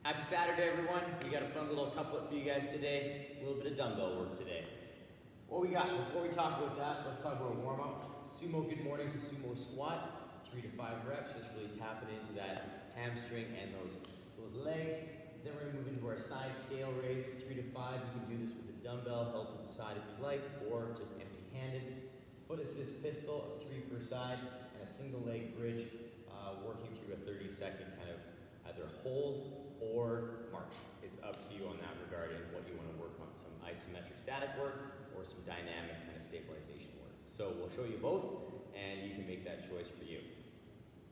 Happy Saturday, everyone. We got a fun little couplet for you guys today. A little bit of dumbbell work today. What we got, before we talk about that, let's talk about a warm-up. Sumo good morning to sumo squat. 3 to 5 reps, just really tapping into that hamstring and those legs. Then we're gonna move into our side scale raise, 3 to 5. You can do this with a dumbbell held to the side if you'd like, or just empty-handed. Foot assist pistol of 3 per side, and a single leg bridge, working through a 30-second kind of either hold or march. It's up to you on that regard and what you want to work on. Some isometric static work or some dynamic kind of stabilization work. So we'll show you both and you can make that choice for you.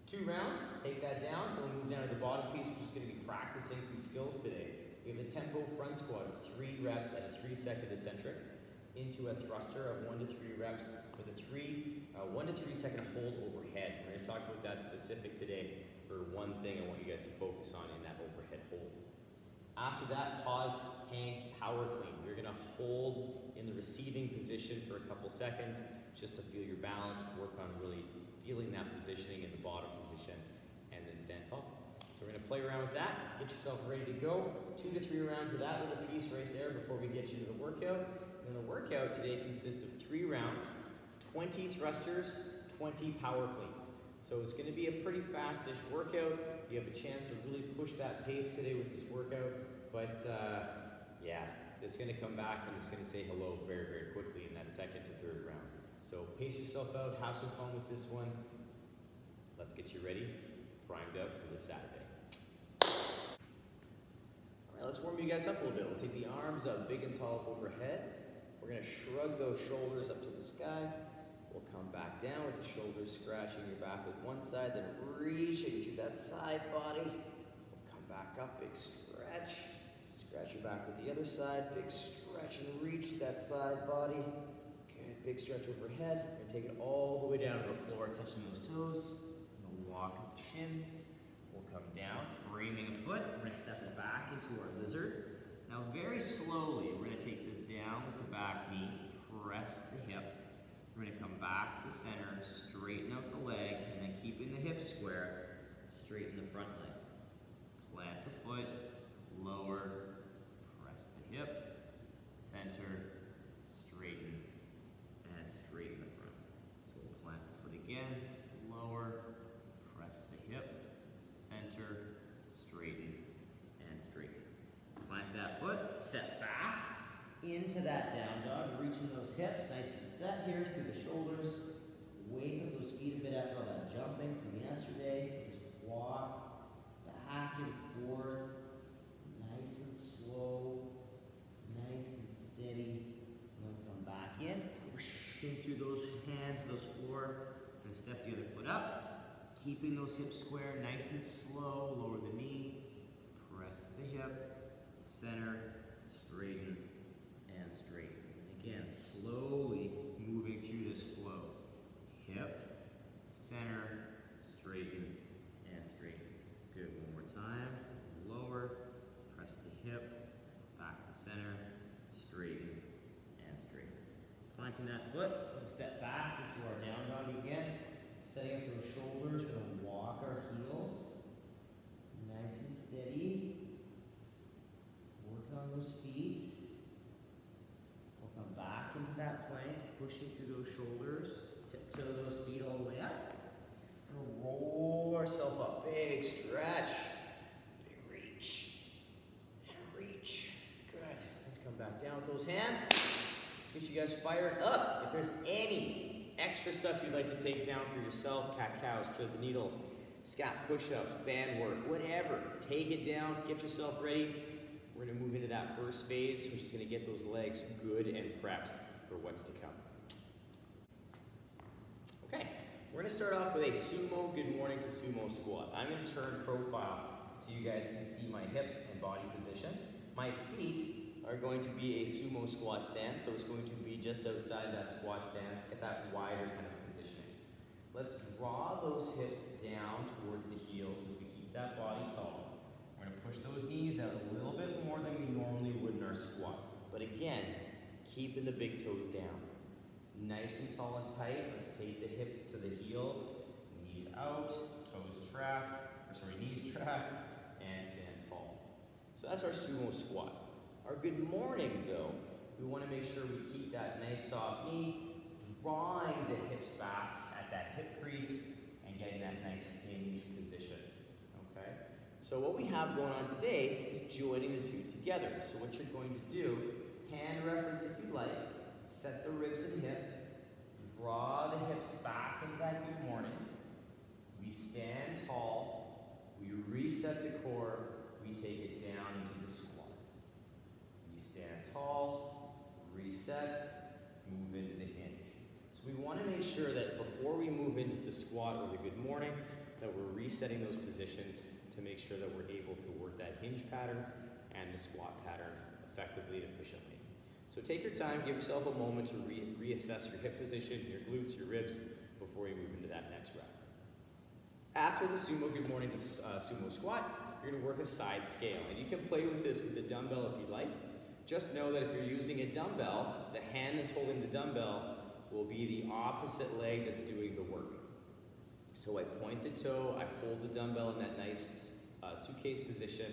2 rounds, take that down. Then we'll move down to the bottom piece. We're just going to be practicing some skills today. We have a tempo front squat of 3 reps at a 3-second eccentric into a thruster of 1 to 3 reps with a 1 to 3 second hold overhead. We're going to talk about that specific today for one thing I want you guys to focus on in that overhead hold. After that, pause, hang, power clean. You're going to hold in the receiving position for a couple seconds just to feel your balance, work on really feeling that positioning in the bottom position, and then stand tall. So we're going to play around with that, get yourself ready to go. 2 to 3 rounds of that little piece right there before we get you to the workout. And the workout today consists of 3 rounds, 20 thrusters, 20 power cleans. So it's going to be a pretty fast-ish workout. You have a chance to really push that pace today with this workout. But yeah, it's going to come back and it's going to say hello very, very quickly in that 2nd to 3rd round. So pace yourself out, have some fun with this one. Let's get you ready, primed up for this Saturday. All right, let's warm you guys up a little bit. We'll take the arms up big and tall up overhead. We're going to shrug those shoulders up to the sky. We'll come back down with the shoulders scratching your back with one side, then reaching through that side body. We'll come back up, big stretch. Scratch your back with the other side, big stretch and reach that side body. Good, big stretch overhead. We're gonna take it all the way down to the floor, touching those toes. We'll walk with the shins. We'll come down, framing a foot. We're gonna step it back into our lizard. Now very slowly, we're gonna take this down with the back knee, press the hip. We're going to come back to center, straighten out the leg, and then keeping the hip square, straighten the front leg. Plant the foot, lower, press the hip, center, straighten, and straighten the front. So we'll plant the foot again, lower, press the hip, center, straighten, and straighten. Plant that foot, step back into that down dog, reaching those hips, nice and set here through the shoulders. Wake up those feet a bit after all that jumping from yesterday. Just walk back and forth, nice and slow, nice and steady. And then come back in, pushing through those hands, those floor. And step the other foot up, keeping those hips square, nice and slow. Lower the knee, press the hip, center, straighten, and straighten. Again, slowly moving through this flow. Hip, center, straighten, and straighten. Good, one more time. Lower, press the hip, back to center, straighten, and straighten. Planting that foot, step back into our down dog again. Setting up those shoulders, we're going to walk our heels. Nice and steady. Work on those feet. Come back into that plank, pushing through those shoulders, tiptoe those feet all the way up. And we'll roll ourselves up. Big stretch, big reach, and reach. Good. Let's come back down with those hands. Let's get you guys fired up. If there's any extra stuff you'd like to take down for yourself, cat-cows, thread the needles, scat push-ups, band work, whatever, take it down, get yourself ready. We're going to move into that first phase, which is going to get those legs good and prepped for what's to come. Okay, we're going to start off with a sumo good morning to sumo squat. I'm going to turn profile so you guys can see my hips and body position. My feet are going to be a sumo squat stance, so it's going to be just outside that squat stance, get that wider kind of positioning. Let's draw those hips down towards the heels as we keep that body tall. We're going to push those knees out a little bit more than we normally would in our squat. But again, keeping the big toes down. Nice and tall and tight. Let's take the hips to the heels. Knees out, toes track, knees track, and stand tall. that's our sumo squat. Our good morning though, we want to make sure we keep that nice soft knee, drawing the hips back at that hip crease and getting that nice hinge position, okay? So what we have going on today is joining the two together. So what you're going to do, hand reference if you like, set the ribs and hips, draw the hips back into that good morning. We stand tall, we reset the core, we take it down into the squat. We stand tall, reset, move into the hinge. So we want to make sure that before we move into the squat or the good morning, that we're resetting those positions to make sure that we're able to work that hinge pattern and the squat pattern effectively and efficiently. So take your time, give yourself a moment to reassess your hip position, your glutes, your ribs, before you move into that next rep. After the sumo good morning sumo squat, you're gonna work a side scale. And you can play with this with a dumbbell if you like. Just know that if you're using a dumbbell, the hand that's holding the dumbbell will be the opposite leg that's doing the work. So I point the toe, I hold the dumbbell in that nice suitcase position,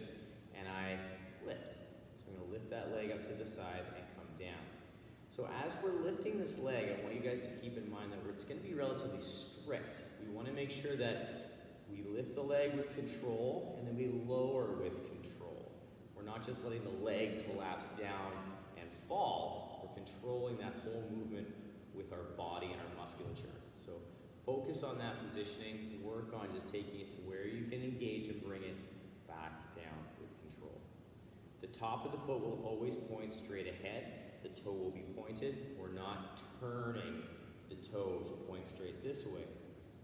and I lift. So I'm gonna lift that leg up to the side and come down. So as we're lifting this leg, I want you guys to keep in mind that it's gonna be relatively strict. We wanna make sure that we lift the leg with control and then we lower with control. We're not just letting the leg collapse down and fall, we're controlling that whole movement with our body and our musculature. So focus on that positioning, work on just taking it to where you can engage and bring it back down with control. The top of the foot will always point straight ahead. The toe will be pointed. We're not turning the toe to point straight this way.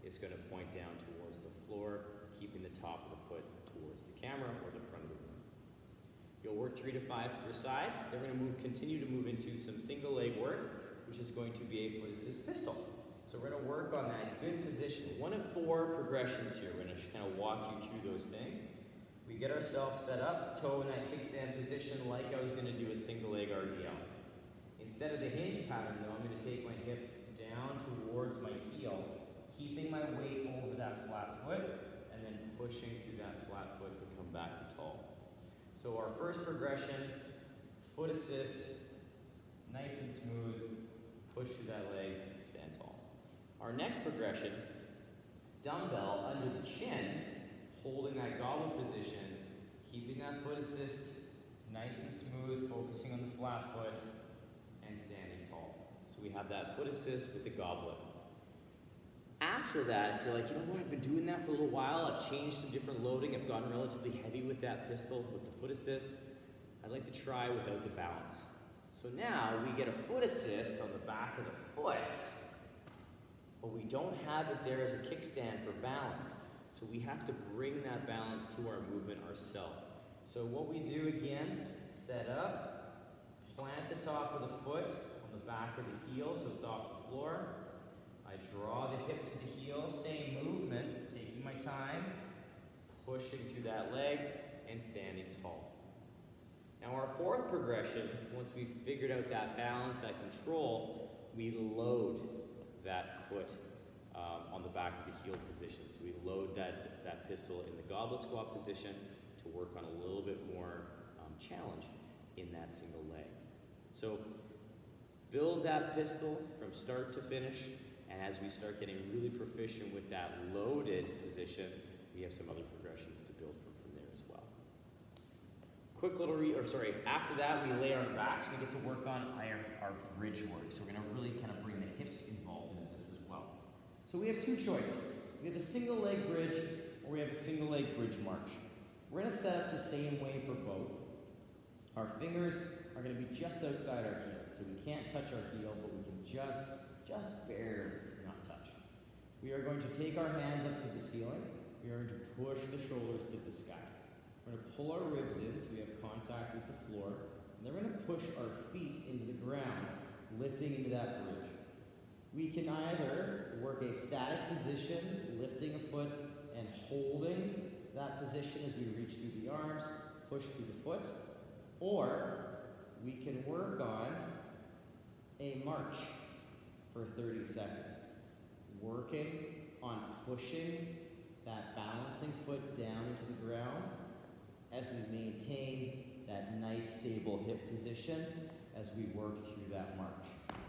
It's going to point down towards the floor, keeping the top of the foot towards the camera or the front of the room. You'll work 3 to 5 per side. Then we're going to continue to move into some single leg work, which is going to be a foot assist pistol. So we're going to work on that good position. One of 4 progressions here. We're going to kind of walk you through those things. We get ourselves set up, toe in that kickstand position like I was going to do a single leg RDL. Instead of the hinge pattern though, I'm going to take my hip down towards my heel, keeping my weight over that flat foot, and then pushing through that flat foot to come back to tall. So our first progression, foot assist, nice and smooth, push through that leg, stand tall. Our next progression, dumbbell under the chin, holding that goblet position, keeping that foot assist nice and smooth, focusing on the flat foot, and standing tall. So we have that foot assist with the goblet. After that, if you're like, you know what, I've been doing that for a little while, I've changed some different loading, I've gotten relatively heavy with that pistol, with the foot assist, I'd like to try without the balance. So now we get a foot assist on the back of the foot, but we don't have it there as a kickstand for balance. So we have to bring that balance to our movement ourselves. So what we do again, set up, plant the top of the foot on the back of the heel so it's off the floor. I draw the hip to the heel, same movement, taking my time, pushing through that leg, and standing tall. Now our fourth progression, once we've figured out that balance, that control, we load that foot on the back of the heel position. So we load that pistol in the goblet squat position to work on a little bit more challenge in that single leg. So build that pistol from start to finish, and as we start getting really proficient with that loaded position, we have some other progressions to build from there as well. Quick little after that we lay on our backs, we get to work on our bridge work. So we're gonna really kind of bring the hips involved in this as well. So we have 2 choices. We have a single leg bridge, or we have a single leg bridge march. We're gonna set up the same way for both. Our fingers are gonna be just outside our heels, so we can't touch our heel, but we can just barely not touch. We are going to take our hands up to the ceiling. We are going to push the shoulders to the sky. We're going to pull our ribs in so we have contact with the floor. And then we're going to push our feet into the ground, lifting into that bridge. We can either work a static position, lifting a foot and holding that position as we reach through the arms, push through the foot, or we can work on a march for 30 seconds, working on pushing that balancing foot down into the ground as we maintain that nice stable hip position as we work through that march.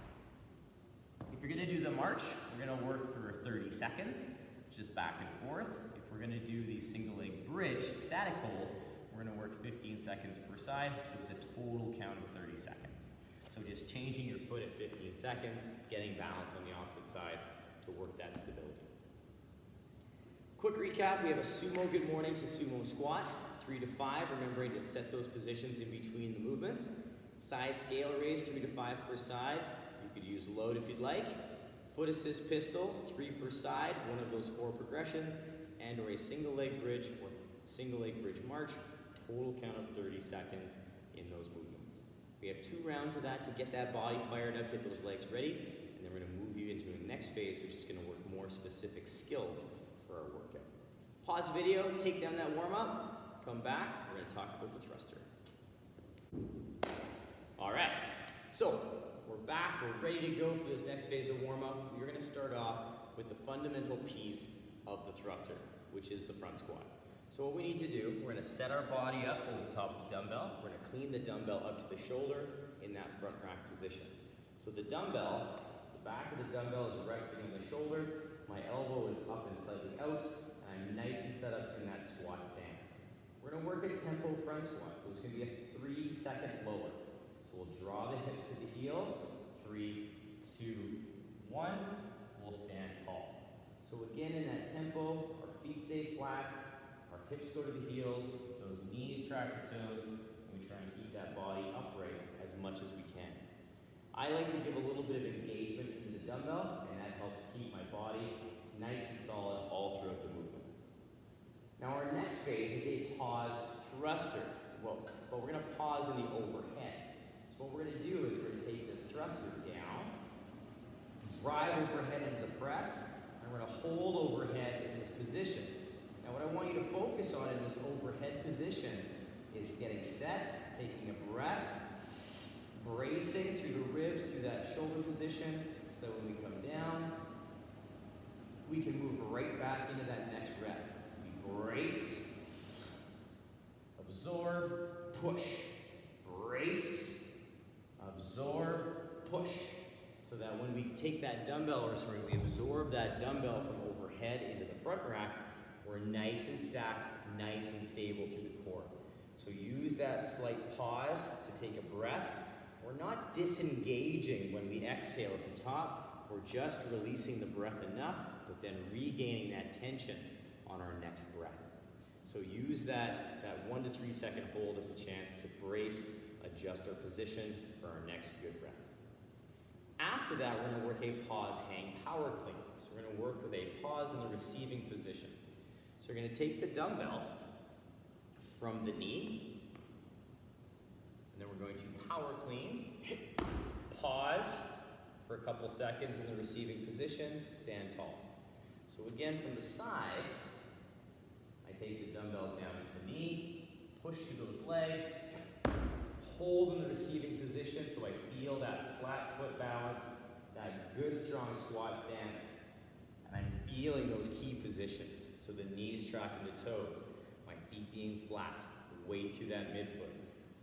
If you're gonna do the march, we're gonna work for 30 seconds, just back and forth. If we're gonna do the single leg bridge, static hold, we're gonna work 15 seconds per side, so it's a total count of 30 seconds. So just changing your foot at 15 seconds, getting balance on the opposite side to work that stability. Quick recap, we have a Sumo good morning to Sumo squat, 3 to 5, remembering to set those positions in between the movements. Side scale raise, 3 to 5 per side. You could use load if you'd like. Foot assist pistol, 3 per side, one of those 4 progressions, and or a single leg bridge or single leg bridge march, total count of 30 seconds in those movements. We have 2 rounds of that to get that body fired up, get those legs ready, and then we're gonna move you into the next phase, which is gonna work more specific skills for our workout. Pause the video, take down that warm up, come back, we're gonna talk about the thruster. All right, so we're back, we're ready to go for this next phase of warm up. We're gonna start off with the fundamental piece of the thruster, which is the front squat. So what we need to do, we're gonna set our body up over the top of the dumbbell. We're gonna clean the dumbbell up to the shoulder in that front rack position. So the dumbbell, the back of the dumbbell is resting on the shoulder. My elbow is up and slightly out, and I'm nice and set up in that squat stance. We're gonna work a tempo front squat, so it's gonna be a 3-second lower. So we'll draw the hips to the heels, 3, 2, 1, we'll stand tall. So again, in that tempo, our feet stay flat, our hips go to the heels, those knees track the toes, and we try and keep that body upright as much as we can. I like to give a little bit of engagement in the dumbbell, and that helps keep my body nice and solid all throughout the movement. Now our next phase is a pause thruster. Well, but we're gonna pause in the overhead. So what we're gonna do is we're gonna take this thruster down, drive overhead into the press, and we're gonna hold overhead in this position. Now what I want you to focus on in this overhead position is getting set, taking a breath, bracing through the ribs, through that shoulder position, so when we come down, we can move right back into that next rep. We brace, absorb, push, brace, absorb, push. So that when we take that dumbbell, we absorb that dumbbell from overhead into the front rack, we're nice and stacked, nice and stable through the core. So use that slight pause to take a breath. We're not disengaging when we exhale at the top. We're just releasing the breath enough, but then regaining that tension on our next breath. So use that 1 to 3 second hold as a chance to brace, adjust our position for our next good rep. After that, we're gonna work a pause hang power clean. So we're gonna work with a pause in the receiving position. So we're gonna take the dumbbell from the knee, and then we're going to power clean, pause for a couple seconds in the receiving position, stand tall. So again, from the side, I take the dumbbell down to the knee, push through those legs, hold in the receiving position so I feel that flat foot balance, that good strong squat stance, and I'm feeling those key positions. So the knees tracking the toes, my feet being flat, weight through that midfoot,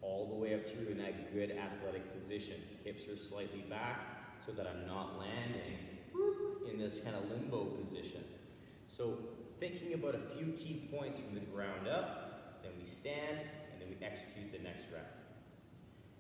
all the way up through in that good athletic position. Hips are slightly back so that I'm not landing in this kind of limbo position. So thinking about a few key points from the ground up, then we stand, and then we execute the next rep.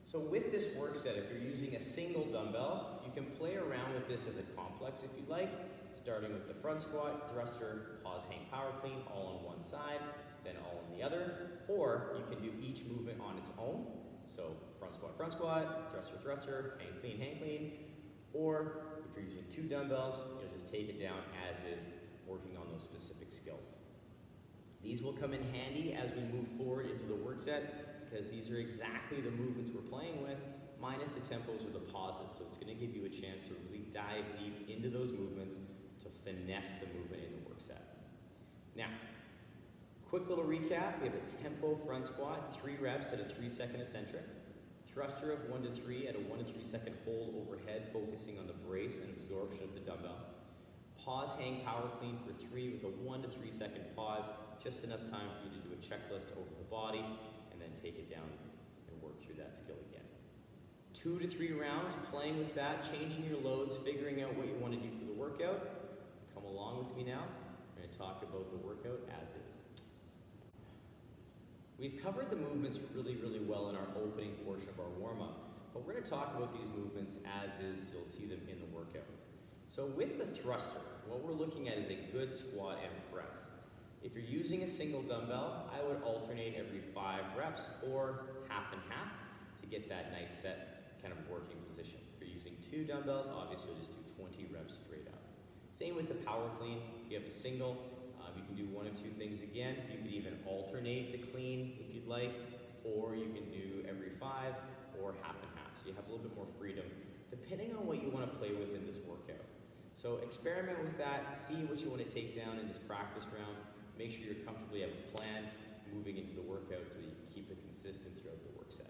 So with this work set, if you're using a single dumbbell, you can play around with this as a complex if you'd like, starting with the front squat, thruster, pause, hang, power clean, all on one side, then all on the other, or you can do each movement on its own. So front squat, thruster, thruster, hang clean, or if you're using 2 dumbbells, you'll just take it down as is, working on those specific skills. These will come in handy as we move forward into the work set, because these are exactly the movements we're playing with, minus the tempos or the pauses. So it's gonna give you a chance to really dive deep into those movements to finesse the movement in the work set. Now, quick little recap. We have a tempo front squat, 3 reps at a 3-second eccentric. Thruster of 1 to 3 at a 1 to 3 second hold overhead, focusing on the brace and absorption of the dumbbell. Pause, hang, power clean for 3 with a 1 to 3 second pause, just enough time for you to do a checklist over the body, and then take it down and work through that skill again. 2 to 3 rounds, playing with that, changing your loads, figuring out what you want to do for the workout. Come along with me now. We're going to talk about the workout as is. We've covered the movements really, really well in our opening portion of our warm-up, but we're going to talk about these movements as is. You'll see them in the workout. So with the thruster, what we're looking at is a good squat and press. If you're using a single dumbbell, I would alternate every 5 reps or half and half to get that nice set kind of working position. If you're using 2 dumbbells, obviously just do 20 reps straight up. Same with the power clean. If you have a single, you can do 1 of 2 things again. You could even alternate the clean if you'd like, or you can do every 5 or half and half. So you have a little bit more freedom depending on what you want to play with in this workout. So experiment with that, see what you want to take down in this practice round. Make sure you comfortably have a plan moving into the workout so that you can keep it consistent throughout the work set.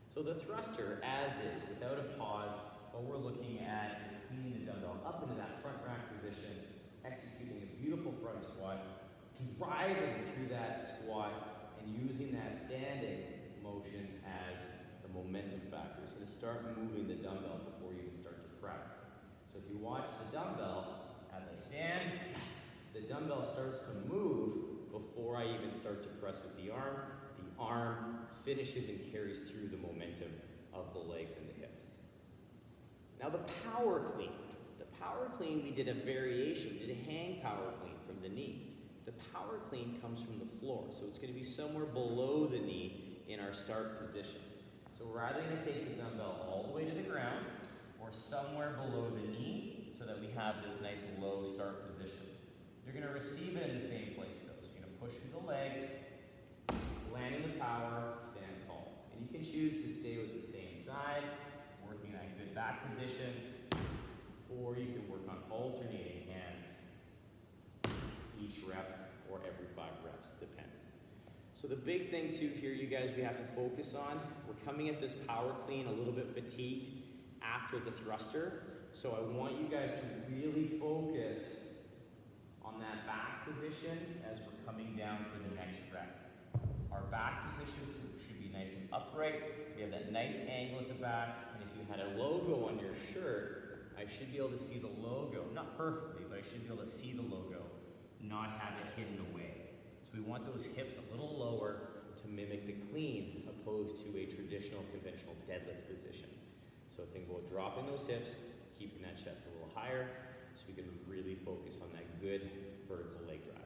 So the thruster, as is, without a pause, what we're looking at is cleaning the dumbbell up into that front rack position, executing a beautiful front squat, driving through that squat, and using that standing motion as the momentum factor. So to start moving the dumbbell before you even start to press. So if you watch the dumbbell, as I stand, the dumbbell starts to move before I even start to press with the arm. The arm finishes and carries through the momentum of the legs and the hips. Now the power clean. The power clean, we did a variation. We did a hang power clean from the knee. The power clean comes from the floor, so it's going to be somewhere below the knee in our start position. So we're either going to take the dumbbell all the way to the ground or somewhere below the knee so that we have this nice low start position. You're going to receive it in the same place though. So you're going to push through the legs, landing the power, stand tall. And you can choose to stay with the same side, working that good back position, or you can work on alternating hands each rep or every 5 reps, depends. So the big thing too here, you guys, we have to focus on, we're coming at this power clean a little bit fatigued after the thruster. So I want you guys to really focus on that back position as we're coming down for the next rep. Our back position should be nice and upright. We have that nice angle at the back, and if you had a logo on your shirt, I should be able to see the logo, not perfectly, but I should be able to see the logo, not have it hidden away. So we want those hips a little lower to mimic the clean, opposed to a traditional conventional deadlift position. So think about dropping those hips, keeping that chest a little higher, so we can really focus on that good vertical leg drive.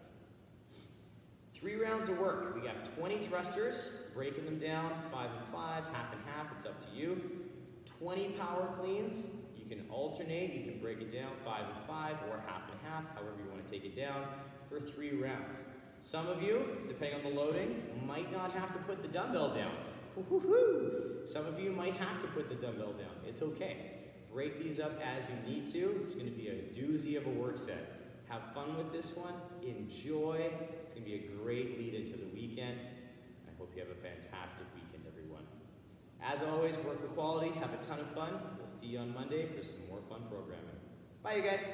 3 rounds of work. We got 20 thrusters, breaking them down, 5 and 5, half and half, it's up to you. 20 power cleans. You can alternate, you can break it down 5 and 5 or half and half, however you want to take it down for 3 rounds. Some of you, depending on the loading, might not have to put the dumbbell down. Some of you might have to put the dumbbell down. It's okay. Break these up as you need to. It's going to be a doozy of a work set. Have fun with this one. Enjoy. It's going to be a great lead into the weekend. I hope you have a fantastic weekend, everyone. As always, work with quality. Have a ton of fun. We'll see you on Monday for some more fun programming. Bye, you guys.